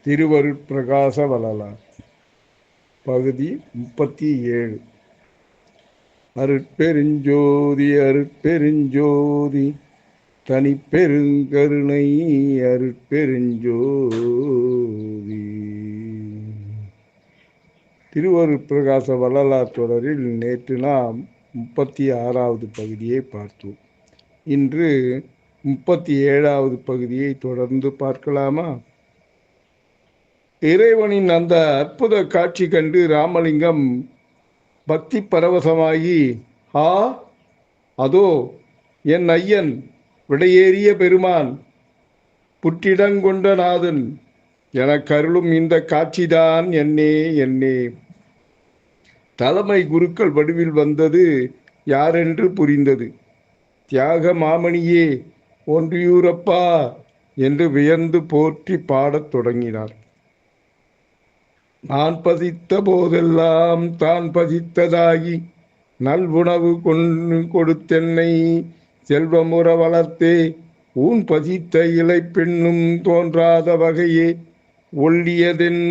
திருவருட்பிரகாச வள்ளலார் பகுதி 37. அருட்பெருஞ்சோதி அருட்பெருஞ்சோதி தனிப்பெருங்கருணை அருட்பெருஞ்சோதி. திருவருட்பிரகாச வள்ளலார் தொடரில் நேற்று நாம் 36வது பகுதியை பார்த்தோம். இன்று 37வது பகுதியை தொடர்ந்து பார்க்கலாமா? இறைவனின் அந்த அற்புத காட்சி கண்டு ராமலிங்கம் பக்தி பரவசமாகி, அதோ என் ஐயன், விடையேறிய பெருமான், புற்றிடங்கொண்ட நாதன், எனக்கருளும் இந்த காட்சிதான் என்னே என்னே. தலைமை குருக்கள் வடிவில் வந்தது யாரென்று புரிந்தது. தியாக மாமணியே ஒன்றியூரப்பா என்று வியந்து போற்றி பாடத் தொடங்கினார். நான் பதித்த போதெல்லாம் தான் பதித்ததாகி நல்வுணவு கொடுத்தென்னை செல்வமுற வளர்த்தே ஊன் பதித்த இலை பெண்ணும் தோன்றாத வகையே ஒள்ளியதென்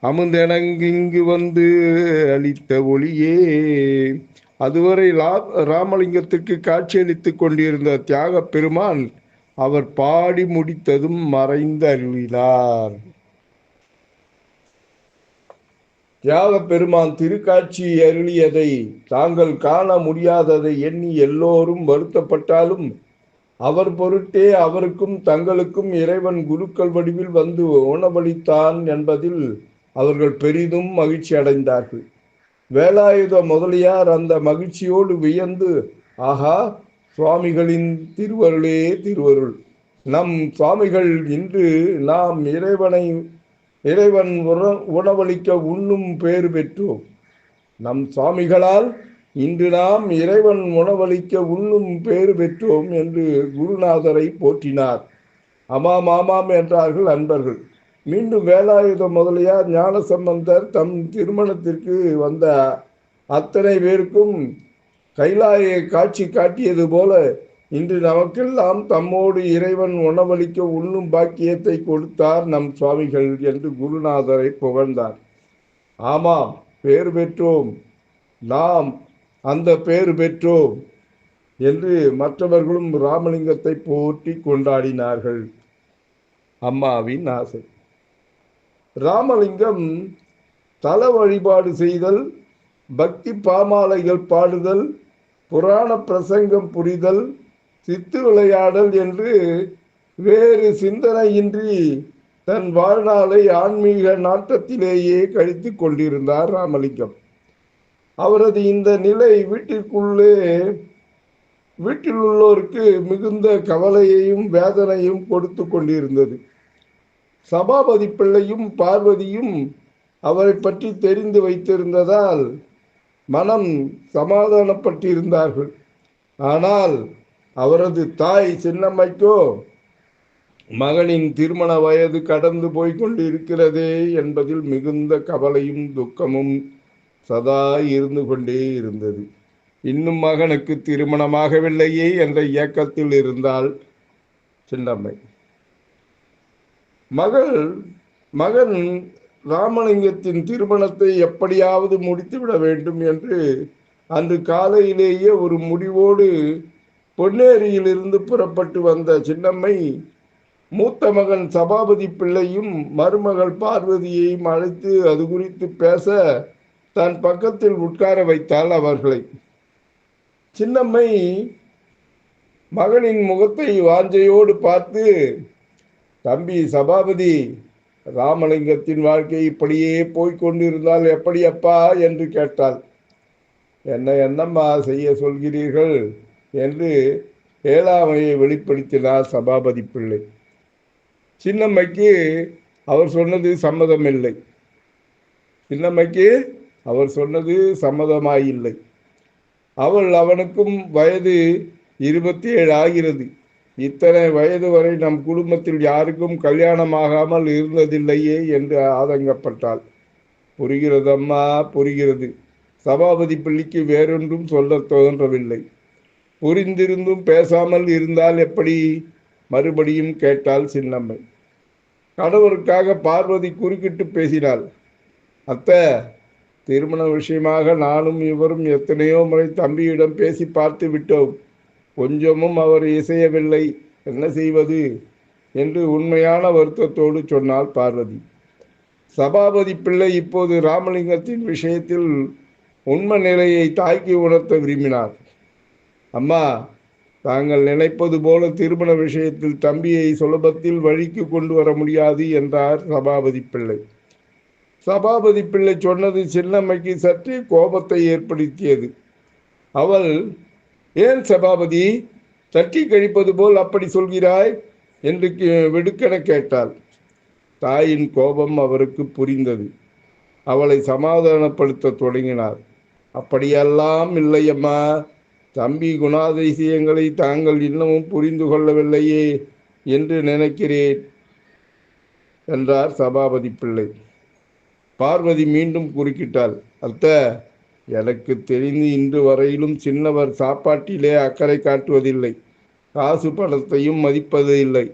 அமுதெனங்கிங்கு வந்து அளித்த ஒளியே. அதுவரை ராமலிங்கத்திற்கு காட்சியளித்துக் கொண்டிருந்த தியாக பெருமான் அவர் பாடி முடித்ததும் மறைந்து அருளினார். தியாக பெருமான் திருக்காட்சி அருளியதை தாங்கள் காண முடியாததை எண்ணி எல்லோரும் வருத்தப்பட்டாலும் அவர் பொருட்டே அவருக்கும் தங்களுக்கும் இறைவன் குருக்கள் வடிவில் வந்து உணவளித்தான் என்பதில் அவர்கள் பெரிதும் மகிழ்ச்சி அடைந்தார்கள். வேலாயுத முதலியார் அந்த மகிழ்ச்சியோடு வியந்து, ஆஹா, சுவாமிகளின் திருவருளே திருவருள். நம் சுவாமிகள் இன்று நாம் இறைவன் உணவளிக்க உண்ணும் பேறு பெற்றோம். நம் சுவாமிகளால் இன்று நாம் இறைவன் உணவளிக்க உண்ணும் பேறு பெற்றோம் என்று குருநாதரை போற்றினார். ஆமாம் ஆமாம் என்றார்கள் அன்பர்கள். மீண்டும் வேலாயுத முதலியார் ஞானசம்பந்தர் தம் திருமணத்திற்கு வந்த அத்தனை பேருக்கும் கைலாய காட்சி காட்டியது போல இன்று நமக்கெல்லாம் தம்மோடு இறைவன் உணவளிக்க உண்ணும் பாக்கியத்தை கொடுத்தார் நம் சுவாமிகள் என்று குருநாதரை புகழ்ந்தார். ஆமாம், பேறு பெற்றோம், நாம் அந்த பேறு பெற்றோம் என்று மற்றவர்களும் ராமலிங்கத்தை போற்றி கொண்டாடினார்கள். அம்மாவின் ஆசை. ராமலிங்கம் தல வழிபாடு செய்தல், பக்தி பாமாலைகள் பாடுதல், புராண பிரசங்கம் புரிதல், சித்து விளையாடல் என்று வேறு சிந்தனையின்றி தன் வாழ்நாளை ஆன்மீக நாட்டத்திலேயே கழித்து கொண்டிருந்தார் ராமலிங்கம். அவரது இந்த நிலை வீட்டில் உள்ளோருக்கு மிகுந்த கவலையையும் வேதனையும் கொடுத்து கொண்டிருந்தது. சபாபதி பிள்ளையும் பார்வதியும் அவரை பற்றி தெரிந்து வைத்திருந்ததால் மனம் சமாதானப்பட்டிருந்தார்கள். ஆனால் அவரது தாய் சின்னம்மைக்கோ மகனின் திருமண வயது கடந்து போய்கொண்டிருக்கிறதே என்பதில் மிகுந்த கவலையும் துக்கமும் சதா இருந்து கொண்டே இருந்தது. இன்னும் மகனுக்கு திருமணமாகவில்லையே என்ற இயக்கத்தில் இருந்தாள் சின்னம்மை. மகன் ராமலிங்கத்தின் திருமணத்தை எப்படியாவது முடித்துவிட வேண்டும் என்று அன்று காலையிலேயே ஒரு முடிவோடு பொன்னேரியிலிருந்து புறப்பட்டு வந்த சின்னம்மை மூத்த மகன் சபாபதி பிள்ளையும் மருமகள் பார்வதியையும் அழைத்து அது குறித்து பேச தன் பக்கத்தில் உட்கார வைத்தாள் அவர்களை. சின்னம்மை மகனின் முகத்தை வாஞ்சையோடு பார்த்து, தம்பி சபாபதி, ராமலிங்கத்தின் வாழ்க்கை இப்படியே போய்கொண்டிருந்தால் எப்படி அப்பா என்று கேட்டாள். என்னம்மா செய்ய சொல்கிறீர்கள் என்று ஏழாமையை வெளிப்படுத்தினார் சபாபதி பிள்ளை. சின்னம்மைக்கு அவர் சொன்னது சம்மதமில்லை. சின்னம்மைக்கு அவர் சொன்னது சம்மதமாயில்லை. அவனுக்கும் வயது 27 ஆகிறது. இத்தனை வயது வரை நம் குடும்பத்தில் யாருக்கும் கல்யாணமாகாமல் இருந்ததில்லையே என்று ஆதங்கப்பட்டாள். புரிகிறதம்மா, புரிகிறது. சபாபதி பிள்ளைக்கு வேறொன்றும் சொல்ல தோன்றவில்லை. புரிந்திருந்தும் பேசாமல் இருந்தால் எப்படி? மறுபடியும் கேட்டாள் சின்னம்மை. கணவருக்காக பார்வதி குறுக்கிட்டு பேசினாள். அத்தை, திருமண விஷயமாக நானும் இவரும் எத்தனையோ முறை தம்பியிடம் பேசி பார்த்து விட்டோம். கொஞ்சமும் அவர் இசையவில்லை. என்ன செய்வது என்று உண்மையான வருத்தத்தோடு சொன்னாள் பார்வதி. சபாபதி பிள்ளை இப்போது ராமலிங்கத்தின் விஷயத்தில் உண்மை நிலையை தாக்கி உணர்த்த விரும்பினார். அம்மா, தாங்கள் நினைப்பது போல திருமண விஷயத்தில் தம்பியை சுலபத்தில் வழிக்கு கொண்டு வர முடியாது என்றார் சபாபதி பிள்ளை. சபாபதி பிள்ளை சொன்னது சின்னம்மைக்கு சற்றே கோபத்தை ஏற்படுத்தியது. அவள், ஏன் சபாபதி, தட்டி கழிப்பது போல் அப்படி சொல்கிறாய் என்று வெடுக்கென கேட்டாள். தாயின் கோபம் அவருக்கு புரிந்தது. அவளை சமாதானப்படுத்த தொடங்கினார். அப்படியெல்லாம் இல்லையம்மா, தம்பி குணாதிசயங்களை தாங்கள் இன்னமும் புரிந்து கொள்ளவில்லையே என்று நினைக்கிறேன் என்றார் சபாபதி பிள்ளை. பார்வதி மீண்டும் குறுக்கிட்டாள். அத்தை, எனக்கு தெரிந்து இன்று வரையிலும் சின்னவர் சாப்பாட்டிலே அக்கறை காட்டுவதில்லை. காசு பணத்தையும் மதிப்பது இல்லை.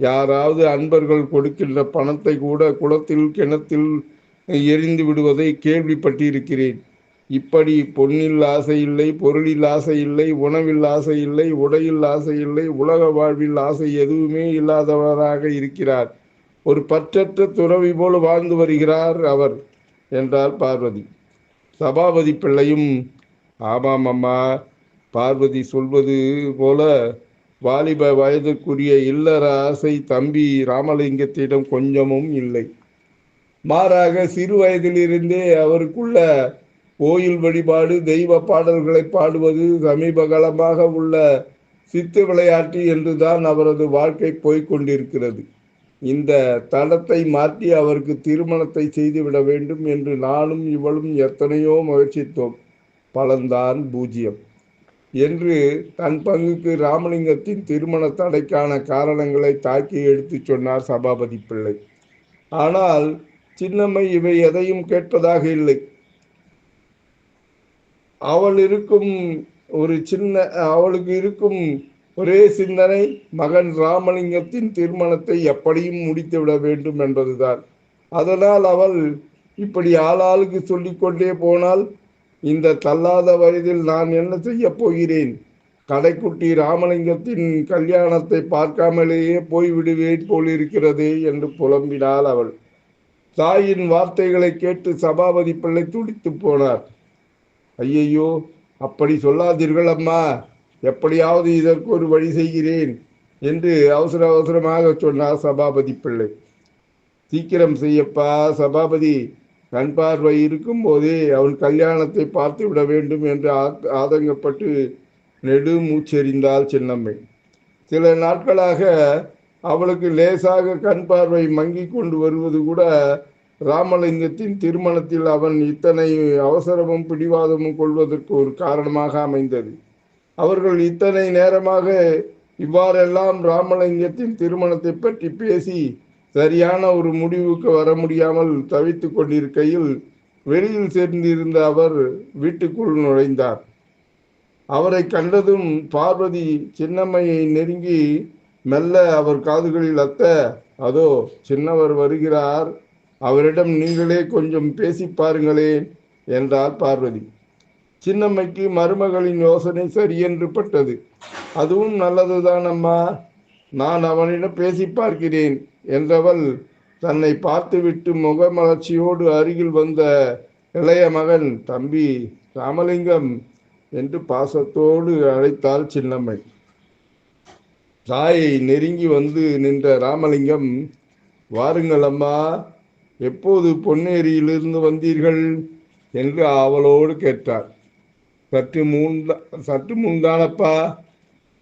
யாராவது அன்பர்கள் கொடுக்கின்ற பணத்தை கூட குளத்தில் கிணத்தில் எரிந்து விடுவதை கேள்விப்பட்டிருக்கிறேன். இப்படி பொன்னில் ஆசை இல்லை, பொருளில் ஆசை இல்லை, உணவில் ஆசை இல்லை, உடையில் ஆசை இல்லை, உலக வாழ்வில் ஆசை எதுவுமே இல்லாதவராக இருக்கிறார். ஒரு பற்றற்ற துறவி போல வாழ்ந்து வருகிறார் அவர் என்றார் பார்வதி. சபாபதி பிள்ளையும், ஆமாம் அம்மா, பார்வதி சொல்வது போல வாலிப வயதுக்குரிய இல்லற ஆசை தம்பி ராமலிங்கத்திடம் கொஞ்சமும் இல்லை. மாறாக சிறு வயதிலிருந்தே அவருக்குள்ள கோயில் வழிபாடு, தெய்வ பாடல்களை பாடுவது, சமீப காலமாக உள்ள சித்து விளையாட்டு என்றுதான் அவரது வாழ்க்கை போய்கொண்டிருக்கிறது. இந்த தடத்தை மாற்றி அவருக்கு திருமணத்தை செய்துவிட வேண்டும் என்று நானும் இவளும் எத்தனையோ முயற்சித்தோம். பலன்தான் பூஜ்யம் என்று தன் பங்குக்கு ராமலிங்கத்தின் திருமண தடைக்கான காரணங்களை தாக்கி எடுத்து சொன்னார் சபாபதி பிள்ளை. ஆனால் சின்னம்மை இவை எதையும் கேட்பதாக இல்லை. அவளுக்கு இருக்கும் ஒரே சிந்தனை மகன் ராமலிங்கத்தின் திருமணத்தை எப்படியும் முடித்துவிட வேண்டும் என்பதுதான். அதனால் அவள் இப்படி ஆளாளுக்கு சொல்லிக்கொண்டே போனால் இந்த தள்ளாத வயதில் நான் என்ன செய்ய போகிறேன்? கடைக்குட்டி ராமலிங்கத்தின் கல்யாணத்தை பார்க்காமலேயே போய்விடுவேன் போலிருக்கிறதே என்று புலம்பினாள் அவள். தாயின் வார்த்தைகளை கேட்டு சபாபதி பிள்ளை துடித்து போனார். ஐயையோ, அப்படி சொல்லாதீர்கள் அம்மா, எப்படியாவது இதற்கு ஒரு வழி செய்கிறேன் என்று அவசரமாக சொன்னார் சபாபதி பிள்ளை. சீக்கிரம் செய்யப்பா சபாபதி, கண் பார்வை இருக்கும் போதே அவன் கல்யாணத்தை பார்த்து விட வேண்டும் என்று ஆதங்கப்பட்டு நெடு மூச்செறிந்தாள் சின்னம்மை. சில நாட்களாக அவளுக்கு லேசாக கண் பார்வை மங்கி கொண்டு வருவது கூட ராமலிங்கத்தின் திருமணத்தில் அவன் இத்தனை அவசரமும் பிடிவாதமும் கொள்வதற்கு ஒரு காரணமாக அமைந்தது. அவர்கள் இத்தனை நேரமாக இவ்வாறெல்லாம் ராமலிங்கத்தின் திருமணத்தை பற்றி பேசி சரியான ஒரு முடிவுக்கு வர முடியாமல் தவித்து கொண்டிருக்கையில் வெளியில் சேர்ந்திருந்த அவர் வீட்டுக்குள் நுழைந்தார். அவரை கண்டதும் பார்வதி சின்னம்மையை நெருங்கி மெல்ல அவர் காதுகளில், அத்தை, அதோ சின்னவர் வருகிறார், அவரிடம் நீங்களே கொஞ்சம் பேசி பாருங்களேன் என்றார் பார்வதி. சின்னம்மைக்கு மருமகளின் யோசனை சரியென்று பட்டது. அதுவும் நல்லதுதான் அம்மா, நான் அவனிடம் பேசி பார்க்கிறேன் என்றவள் தன்னை பார்த்துவிட்டு முகமலர்ச்சியோடு அருகில் வந்த இளைய மகன், தம்பி ராமலிங்கம் என்று பாசத்தோடு அழைத்தாள் சின்னம்மை. தாயை நெருங்கி வந்து நின்ற ராமலிங்கம், வாருங்கள் அம்மா, எப்போது பொன்னேரியிலிருந்து வந்தீர்கள் என்று அவளோடு கேட்டார். சற்று முன்தானப்பா,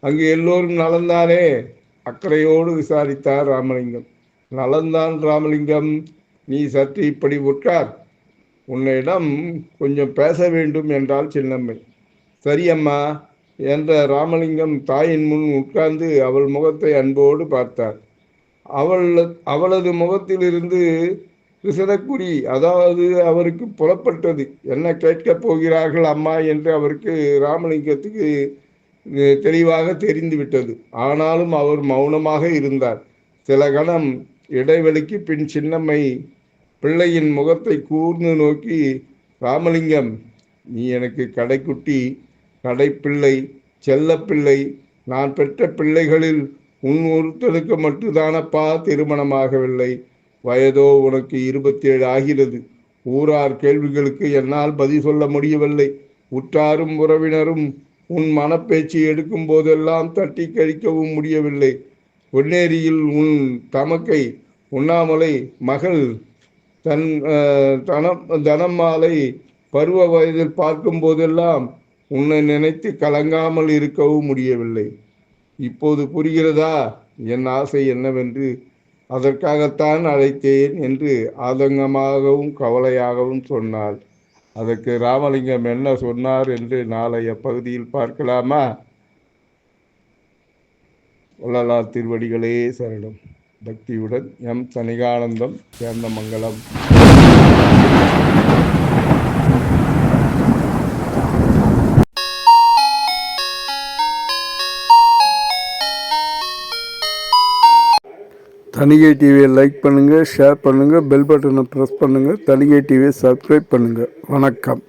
அங்கு எல்லோரும் நலந்தானே? அக்கறையோடு விசாரித்தார் ராமலிங்கம். நலந்தான் ராமலிங்கம், நீ சற்று இப்படி உட்கார், உன்னிடம் கொஞ்சம் பேச வேண்டும் என்றாள் சின்னம்மை. சரியம்மா என்ற ராமலிங்கம் தாயின் முன் உட்கார்ந்து அவள் முகத்தை அன்போடு பார்த்தார். அவளது முகத்திலிருந்து விசனக்குறி, அதாவது அவருக்கு புலப்பட்டது. என்ன கேட்கப் போகிறார்கள் அம்மா என்று அவருக்கு ராமலிங்கத்துக்கு தெளிவாக தெரிந்துவிட்டது. ஆனாலும் அவர் மௌனமாக இருந்தார். சில கணம் இடைவெளிக்கு பின் சின்னம்மை பிள்ளையின் முகத்தை கூர்ந்து நோக்கி, ராமலிங்கம், நீ எனக்கு கடைக்குட்டி, கடைப்பிள்ளை, செல்லப்பிள்ளை. நான் பெற்ற பிள்ளைகளில் உன் ஒருத்தனுக்கு மட்டும்தானப்பா திருமணமாகவில்லை. வயதோ உனக்கு 27 ஆகிறது. ஊரார் கேள்விகளுக்கு என்னால் பதில் சொல்ல முடியவில்லை. உற்றாரும் உறவினரும் உன் மனப்பேச்சு எடுக்கும் போதெல்லாம் தட்டி கழிக்கவும் முடியவில்லை. பொன்னேரியில் உன் தமக்கை உண்ணாமலை மகள் தனம்மாலை பருவ வயதில் பார்க்கும் போதெல்லாம் உன்னை நினைத்து கலங்காமல் இருக்கவும் முடியவில்லை. இப்போது புரிகிறதா என் ஆசை என்னவென்று? அதற்காகத்தான் அழைத்தேன் என்று ஆதங்கமாகவும் கவலையாகவும் சொன்னாள். அதற்கு ராமலிங்கம் என்ன சொன்னார் என்று நாளைய பகுதியில் பார்க்கலாமா? வள்ளலார் திருவடிகளே சரணம். பக்தியுடன் எம் சனிகானந்தம், சேந்தமங்கலம். தணிகை டிவியை லைக் பண்ணுங்கள், ஷேர் பண்ணுங்கள், பெல் பட்டனை ப்ரெஸ் பண்ணுங்கள். தணிகை டிவியை சப்ஸ்கிரைப் பண்ணுங்கள். வணக்கம்.